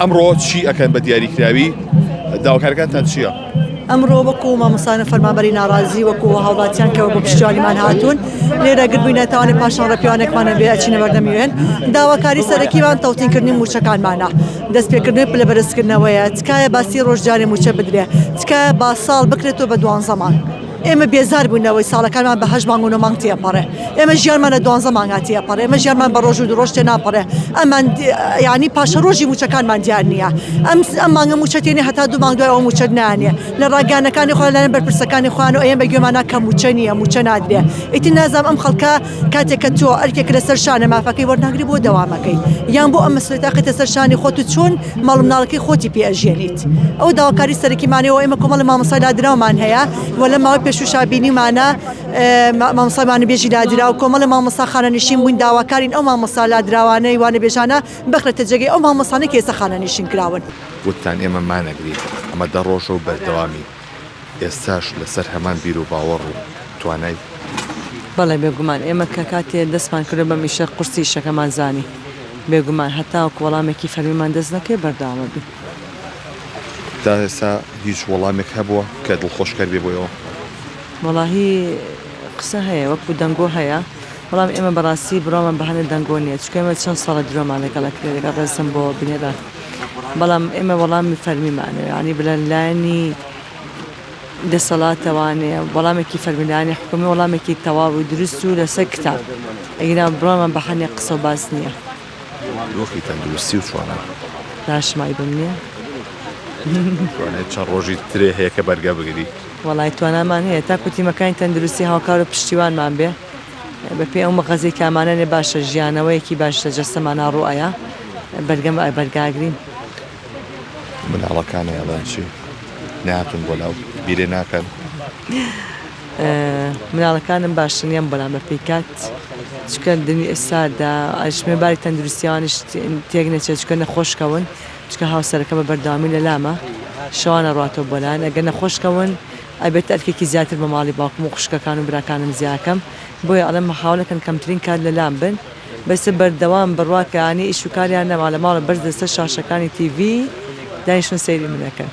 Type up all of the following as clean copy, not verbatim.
ئەمڕۆ چی ئەکەن بە دیاریکراوی داواکارەکانتان چییە؟ ئەمڕۆ وەکو مامۆستایان فەرمانبەری ناڕازی وەکو هاوڵاتیان کەەوە بۆ پشتیوانیمان هاتوون لێرە گربووینەتوانێت پاشان ڕێپیوانێکمانە بێ ئەچینە بەردەمیوێن داواکاری سەرەکیوان تەوتینکردنی موچەکانمانە دەستپێکردنی پلە بەرزکردنەوەیە تکایە باسی ڕۆژجارێ موچە بدرێ تکایە با ساڵ بکرێتەوە بە 12 مانگ ئێمە بێزار بوونەوەی ساڵەکانمان بە 8 مانگ و 9 مانگ تێپەڕێ ئێمە ژیانمانە 12 مانگا تێپەڕێ ئێمە ژیانمان بە ڕۆژ و درۆژ تێ ناپەڕێ ئەمان یعنی پاشە ڕۆژی موچەکانمان دیار نییە ئەم مانگە موچەتێنێ هەتا 2 مانگ دوای ئەو موچەت نانیە لە ڕاگانەکانی خۆ لەلایەن بەرپرسەکانی خوان و ئێمە بەگوێمانە کە موچە نییە موچە نادرێ ئیتر نازانم ئەم خەڵکە کاتێک کە تۆ ئەرکێک لەسەر شانە مافەکەی وەرناگری بۆ دەوامەکەی یان بۆ ئەم مەسئولێتە قێتە سەر شانی خۆت و چۆن ماڵ و مناڵەکەی خۆتی پێئەژێنیت ئەو داواکاری سەرەکیمانەوە ئێمە کۆمەڵی مامۆستای لادراومان هەیە وە لە ماوەی پێشوشا بینیمانە مامۆستایمانی بێژی لادرا و کۆمەڵی مامۆستا خانەنشین بووین داواکارین ئەو مامۆستا لادراوانەی وانە بێژانە بخرێتە جێگەی ئەو مامۆستانە کە ئێستا خانەنشین کراون وتتان ئێمە مانەگرین ئەمە 10 ڕۆژە و بەردەوامی ئێستاش لەسەر هەمان بیر و باوەڕ و توانای بەڵێ بێگومان ئێمە کە کاتێ دەستمان کرد بە میشە قورسی شەکەمان زانی بێگومان هەتا وەڵامێکی فەرمیمان دەست نەکەی بەرداوامە بی تا ئێستا هیچ وەڵامێک هەبووە کە دڵخۆشکەر بێ بۆیەوە وەڵاهی قسە هەیە وەکو دەنگۆ هەیە بەڵام ئێمە بەڕاستی بڕۆمان بەهانە دەنگۆ نییە چکە ئێمە چەند ساڵە درۆمان لەگەڵ کرێگە ڕێزم بۆ بنێرە بەڵام ئێمە وەڵامی فەرمیمانە ینی بلەلانی دەسەڵاتەوانەیە وەڵامێکی فەرمیلانی حکومی وەڵامێکی تەواو و دروست و لەسەر کتاب ئەگەنا بڕۆمان بەهانێ قسە و باس نییە دۆخی تەندروستی و چۆنە داشمای بم نییە توانێت چەند ڕۆژی ترێ هەیە کە بەرگە بگری وەڵای توانامان هەیە تا کوتیمەکانی تەندروستی هاوکار و پشتیوانمان بێ بە پێ ئەو مەغەزەی کامانەنێ باشە ژیانەوەیەکی باش لە جەستەمانە ڕوئایە بەرگەم بەرگاگرین مناڵەکانی ئەڵەن چی نهاتون بۆ لاو بیرێ ناکەن مناڵەکانم باشن نیەم بەڵام بە پێیکات چکە دنی ئێستادا ئەژمێ باری تەندروستیوانش تێک نەچێت چکە نەخۆشکەون چکە هاوسەرەکە بە بەرداوامی لە لامە شەوانە ڕاتەوە بۆلان ئەگەر نەخۆشکەون ئەبێت ئەرکێکی زیاتر بە ماڵی باوکم و خوشکەکان و براکانم زیاکەم بۆیە ئەڵێم هاوڵەکەن کەمترین کات لە لام بن بەسە بەردەوام بڕواکەیانی ئیش و کاریان نەما لە ماڵە بەرز دەستە شاشەکانی تیڤ دانیشتن سەیری منەکەن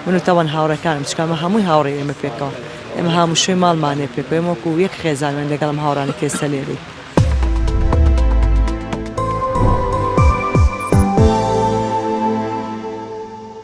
من و تاوان هاوڕەکانم چکامە هەمووی هاوڕێ ئێمە پێکەوە ئێمە هەموو شوێی ماڵمانێ پێکەوە ئێمە وەکو یەک خێزانمان لەگەڵم هاوڕانی کێسە لێرەی